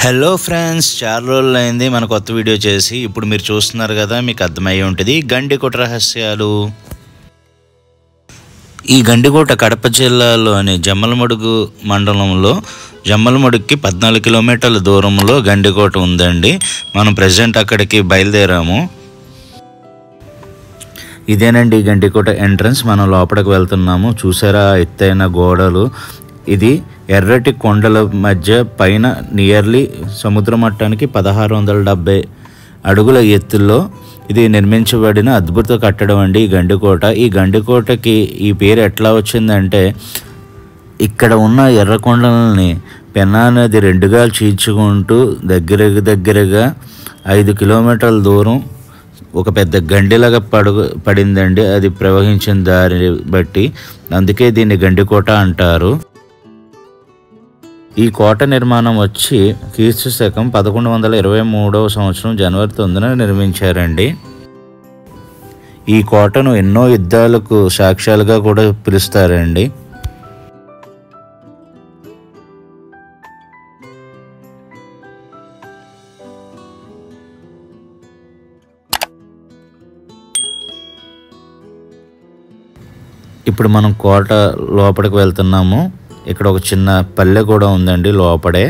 Hello friends, చాలా రోజులు అయింది మన కొత్త వీడియో చేసి. ఇప్పుడు మీరు చూస్తున్నారు కదా, మీకు అర్థమయ్యి ఉంటుంది గండికోట రహస్యాలు. ఈ గండికోట కడప జిల్లాలోని జమ్మలమడుగు మండలంలో జమ్మలమడుగుకి 14 కిలోమీటర్ల దూరంలో గండికోట ఉందండి. మనం ప్రజెంట్ అక్కడికి బయలుదేరాము. ఇదేనండి గండికోట ఎంట్రన్స్. మనం లోపలికి వెళ్తున్నాము. చూసారా ఎత్తైన గోడలు. ఇది ఎర్రటి కొండల మధ్య పైన నియర్లీ సముద్ర మట్టానికి 1670 అడుగుల ఎత్తులో ఇది నిర్మించబడిన అద్భుత కట్టడం అండి ఈ గండికోట. ఈ గండికోటకి ఈ పేరు ఎట్లా వచ్చిందంటే, ఇక్కడ ఉన్న ఎర్ర కొండలని పెన్నా నది రెండుగా చీల్చుకుంటూ దగ్గరగా 5 కిలోమీటర్ల దూరం ఒక పెద్ద గండిలాగా పడిందండి. అది ప్రవహించిన దారి బట్టి అందుకే దీన్ని గండికోట అంటారు. ఈ కోట నిర్మాణం వచ్చి క్రీస్తు శకం 1123వ సంవత్సరం జనవరి 9న నిర్మించారండి. ఈ కోటను ఎన్నో యుద్ధాలకు సాక్ష్యాలుగా కూడా పిలుస్తారండి. ఇప్పుడు మనం కోట లోపలికి వెళ్తున్నాము. ఇక్కడ ఒక చిన్న పల్లె కూడా ఉందండి లోపడే.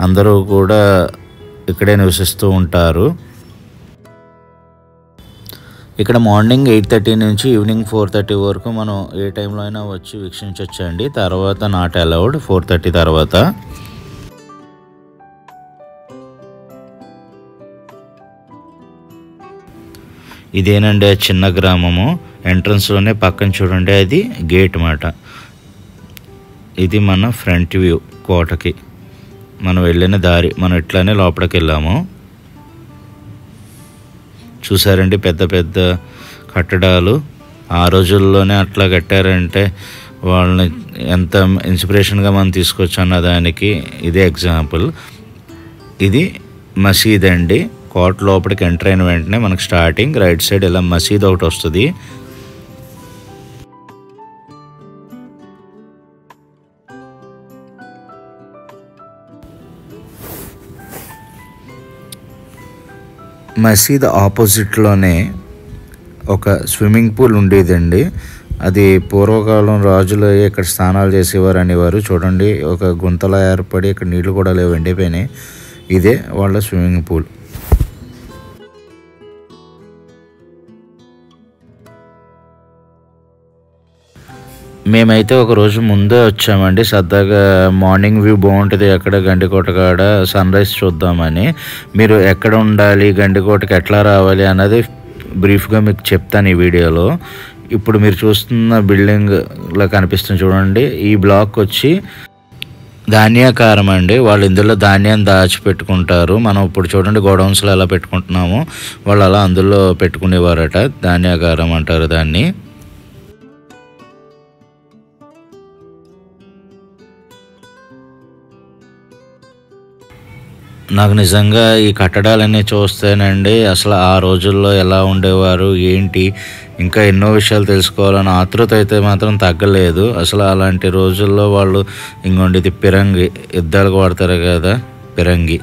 అందరూ కూడా ఇక్కడే నివసిస్తూ ఉంటారు. ఇక్కడ మార్నింగ్ 8:30 నుంచి ఈవినింగ్ 4:30 వరకు మనం ఏ టైంలో అయినా వచ్చి వీక్షించవచ్చండి. తర్వాత నాట్ అలౌడ్ 4:30 తర్వాత. ఇదేనండి ఆ చిన్న గ్రామము. ఎంట్రన్స్లోనే పక్కన చూడండి, అది గేట్ మాట. ఇది మన ఫ్రంట్ వ్యూ కోటకి. మనం వెళ్ళిన దారి. మనం ఇట్లానే లోపలికి వెళ్ళాము. చూసారండి పెద్ద పెద్ద కట్టడాలు. ఆ రోజుల్లోనే అట్లా కట్టారంటే వాళ్ళని ఎంత ఇన్స్పిరేషన్గా మనం తీసుకోవచ్చు అన్న దానికి ఇదే ఎగ్జాంపుల్. ఇది మసీద్ అండి. కోట లోపలికి ఎంటర్ అయిన వెంటనే మనకు స్టార్టింగ్ రైట్ సైడ్ ఇలా మసీద్ ఒకటి వస్తుంది. మసీద్ ఆపోజిట్లోనే ఒక స్విమ్మింగ్ పూల్ ఉండేదండి. అది పూర్వకాలం రాజులు ఇక్కడ స్నానాలు చేసేవారు అనేవారు. చూడండి ఒక గుంతలా ఏర్పడి ఇక్కడ నీళ్లు కూడా లేవు, ఎండిపోయినాయి. ఇదే వాళ్ళ స్విమ్మింగ్ పూల్. మేమైతే ఒక రోజు ముందే వచ్చామండి. సరదాగా మార్నింగ్ వ్యూ బాగుంటుంది అక్కడ గండికోట కాడ, సన్ రైజ్ చూద్దామని. మీరు ఎక్కడ ఉండాలి, గండికోటకి ఎట్లా రావాలి అన్నది బ్రీఫ్గా మీకు చెప్తాను ఈ వీడియోలో. ఇప్పుడు మీరు చూస్తున్న బిల్డింగ్లో కనిపిస్తుంది చూడండి, ఈ బ్లాక్ వచ్చి ధాన్యాకారం అండి. వాళ్ళు ఇందులో ధాన్యాన్ని దాచిపెట్టుకుంటారు. మనం ఇప్పుడు చూడండి గోడౌన్స్లో ఎలా పెట్టుకుంటున్నామో వాళ్ళు అలా అందులో పెట్టుకునేవారట. ధాన్యాకారం అంటారు దాన్ని. నాకు నిజంగా ఈ కట్టడాలన్నీ చూస్తేనండి అసలు ఆ రోజుల్లో ఎలా ఉండేవారు ఏంటి, ఇంకా ఎన్నో విషయాలు తెలుసుకోవాలని ఆతృత అయితే మాత్రం తగ్గలేదు. అసలు అలాంటి రోజుల్లో వాళ్ళు ఇంకోండి ఇది పిరంగి, యుద్ధాలకు వాడతారు కదా పిరంగి.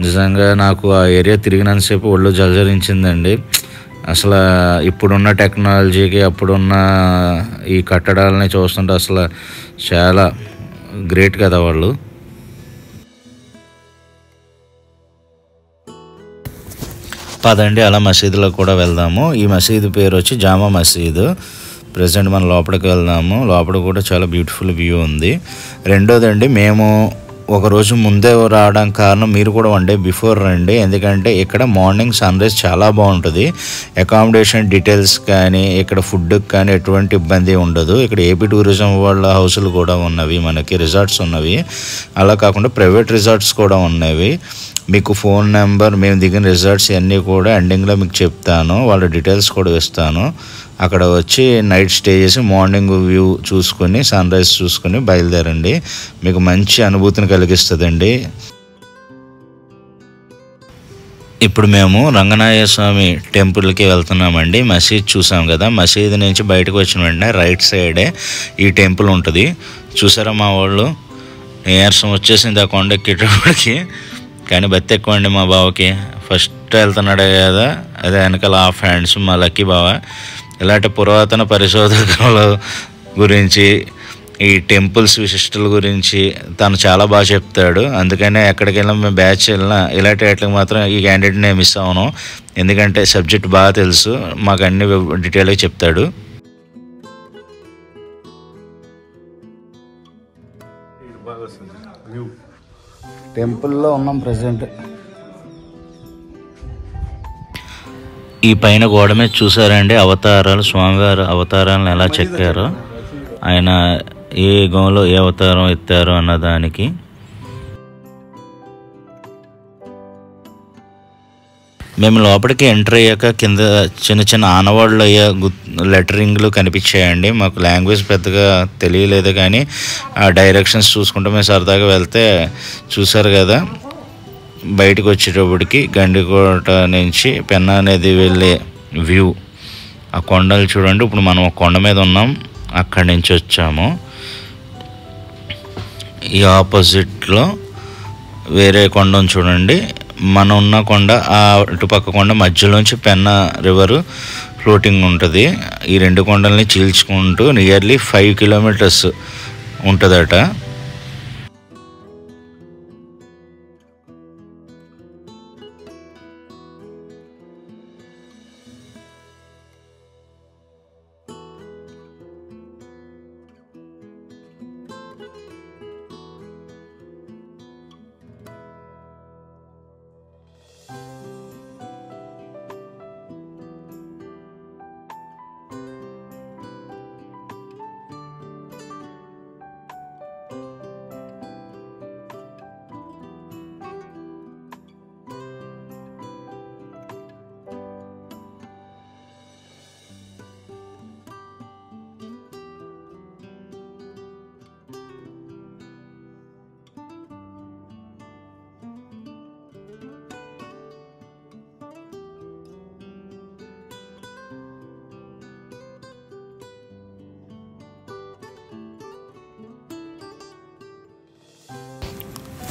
నిజంగా నాకు ఆ ఏరియా తిరిగినంతసేపు ఒళ్ళు జలజరించిందండి. అసలు ఇప్పుడున్న టెక్నాలజీకి అప్పుడున్న ఈ కట్టడాలని చూస్తుంటే అసలు చాలా గ్రేట్ కదా వాళ్ళు. పదండి అలా మసీదులో కూడా వెళ్దాము. ఈ మసీదు పేరు వచ్చి జామా మసీదు. ప్రజెంట్ మనం లోపలికి వెళ్దాము. లోపల కూడా చాలా బ్యూటిఫుల్ వ్యూ ఉంది. రెండోదండి, మేము ఒకరోజు ముందే రావడానికి కారణం మీరు కూడా 1 డే బిఫోర్ రండి. ఎందుకంటే ఇక్కడ మార్నింగ్ సన్ రైజ్ చాలా బాగుంటుంది. అకామిడేషన్ డీటెయిల్స్ కానీ ఇక్కడ ఫుడ్కి కానీ ఎటువంటి ఇబ్బంది ఉండదు. ఇక్కడ ఏపీ టూరిజం వాళ్ళ హౌసులు కూడా ఉన్నవి, మనకి రిసార్ట్స్ ఉన్నవి. అలా కాకుండా ప్రైవేట్ రిసార్ట్స్ కూడా ఉన్నవి. మీకు ఫోన్ నెంబర్, మేము దిగిన రిసార్ట్స్ అన్నీ కూడా ఎండింగ్లో మీకు చెప్తాను. వాళ్ళ డీటెయిల్స్ కూడా ఇస్తాను. అక్కడ వచ్చి నైట్ స్టే చేసి మార్నింగ్ వ్యూ చూసుకొని సన్ రైజ్ చూసుకొని బయలుదేరండి. మీకు మంచి అనుభూతిని కలిగిస్తుందండి. ఇప్పుడు మేము రంగనాయ స్వామి టెంపుల్కి వెళ్తున్నామండి. మసీద్ చూసాం కదా, మసీద్ నుంచి బయటకు వచ్చిన వెంటనే రైట్ సైడే ఈ టెంపుల్ ఉంటుంది. చూసారా మా వాళ్ళు నీరసం వచ్చేసింది ఆ కొండ ఎక్కేటప్పటికి. కానీ బత్తి ఎక్కువ అండి మా బావకి. ఫస్ట్ వెళ్తున్నాడు కదా, అదే వెనకాల హాఫ్ హ్యాండ్స్ మా లక్కీ బావ. ఇలాంటి పురాతన పరిశోధకుల గురించి, ఈ టెంపుల్స్ విశిష్టల గురించి తను చాలా బాగా చెప్తాడు. అందుకనే ఎక్కడికి వెళ్ళినా మేము బ్యాచ్ వెళ్ళినా ఇలాంటి వాటికి మాత్రం ఈ క్యాండిడేట్నే మిస్ అవ్వను. ఎందుకంటే సబ్జెక్ట్ బాగా తెలుసు, మాకు అన్ని డీటెయిల్గా చెప్తాడు. టెంపుల్లో ఉన్నాం ప్రజెంట్. ఈ పైన గోడ మీద చూసారండి అవతారాలు, స్వామివారి అవతారాలను ఎలా చెక్కారో, ఆయన ఏ యుగంలో ఏ అవతారం ఎత్తారో అన్నదానికి. మేము లోపలికి ఎంటర్ అయ్యాక కింద చిన్న చిన్న ఆనవాళ్ళు అయ్యే లెటరింగ్లు కనిపించాయండి. మాకు లాంగ్వేజ్ పెద్దగా తెలియలేదు, కానీ ఆ డైరెక్షన్స్ చూసుకుంటూ మేము సరదాగా వెళ్తే చూసారు కదా, బయటకు వచ్చేటప్పటికి గండికోట నుంచి పెన్నా నది వెళ్ళే వ్యూ, ఆ కొండలు చూడండి. ఇప్పుడు మనం కొండ మీద ఉన్నాం, అక్కడి నుంచి వచ్చాము. ఈ ఆపోజిట్లో వేరే కొండను చూడండి. మనం ఉన్న కొండ, ఆ ఇటుపక్క కొండ మధ్యలోంచి పెన్నా రివరు ఫ్లోటింగ్ ఉంటుంది. ఈ రెండు కొండల్ని చీల్చుకుంటూ నియర్లీ 5 కిలోమీటర్స్ ఉంటుందట.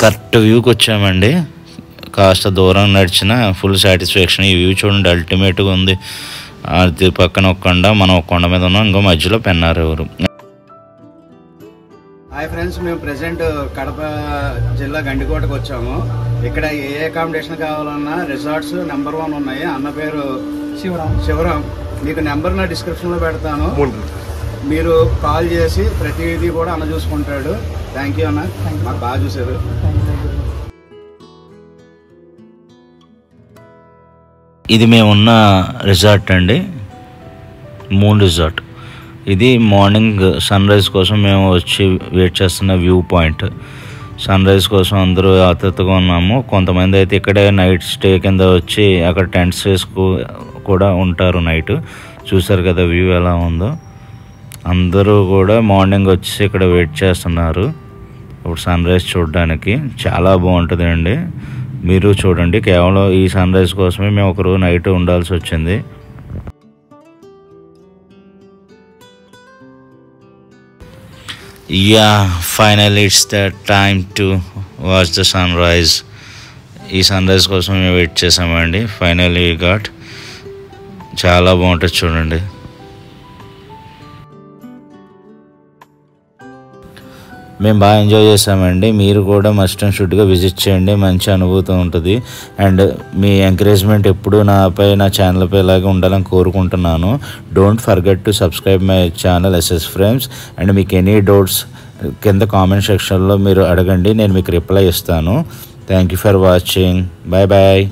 కరెక్ట్ వ్యూకి వచ్చామండి. కాస్త దూరం నడిచిన ఫుల్ సాటిస్ఫాక్షన్. ఈ వ్యూ చూడండి, అల్టిమేట్గా ఉంది. అది పక్కన ఒక కొండ, మనం ఒక కొండ మీద ఉన్నాం, ఇంకో మధ్యలో పెన్నా రివర్. హాయ్ ఫ్రెండ్స్, మేము ప్రెసెంట్ కడప జిల్లా గండికోటకు వచ్చాము. ఇక్కడ ఏ అకామిడేషన్ కావాలన్నా రిసార్ట్స్ నెంబర్ 1 ఉన్నాయి. అన్న పేరు శివరాం. మీకు నెంబర్ నా డిస్క్రిప్షన్లో పెడతాను, మీరు కాల్ చేసి ప్రతిదీ కూడా అన్న చూసుకుంటాడు. థ్యాంక్ యూ అన్న, మాకు బాగా చూసారు. ఇది మేమున్న రిసార్ట్ అండి, మూన్ రిసార్ట్. ఇది మార్నింగ్ సన్ రైజ్ కోసం మేము వచ్చి వెయిట్ చేస్తున్న వ్యూ పాయింట్. సన్ రైజ్ కోసం అందరూ ఆతృతగా ఉన్నాము. కొంతమంది అయితే ఇక్కడే నైట్ స్టే కింద వచ్చి అక్కడ టెంట్స్ వేసుకు కూడా ఉంటారు నైట్. చూసారు కదా వ్యూ ఎలా ఉందో. అందరూ కూడా మార్నింగ్ వచ్చి ఇక్కడ వెయిట్ చేస్తున్నారు ఇప్పుడు సన్ రైజ్ చూడడానికి. చాలా బాగుంటుంది అండి, మీరు చూడండి. కేవలం ఈ సన్ రైజ్ కోసమే మేము ఒకరోజు నైట్ ఉండాల్సి వచ్చింది. Finally it's the time to watch the sunrise. ఈ సన్ రైజ్ కోసం మేము వెయిట్ చేసామండి. Finally got. చాలా బాగుంటుంది చూడండి. మేము బాగా ఎంజాయ్ చేసామండి. మీరు కూడా మస్ట్ అండ్ షుడ్గా విజిట్ చేయండి, మంచి అనుభూతి ఉంటుంది. అండ్ మీ ఎంకరేజ్మెంట్ ఎప్పుడు నాపై, నా ఛానల్పై ఇలాగే ఉండాలని కోరుకుంటున్నాను. Don't forget to subscribe my channel SS Frames. And మీకు ఎనీ డౌట్స్ కింద కామెంట్ సెక్షన్లో మీరు అడగండి, నేను మీకు రిప్లై ఇస్తాను. Thank you for watching. Bye bye.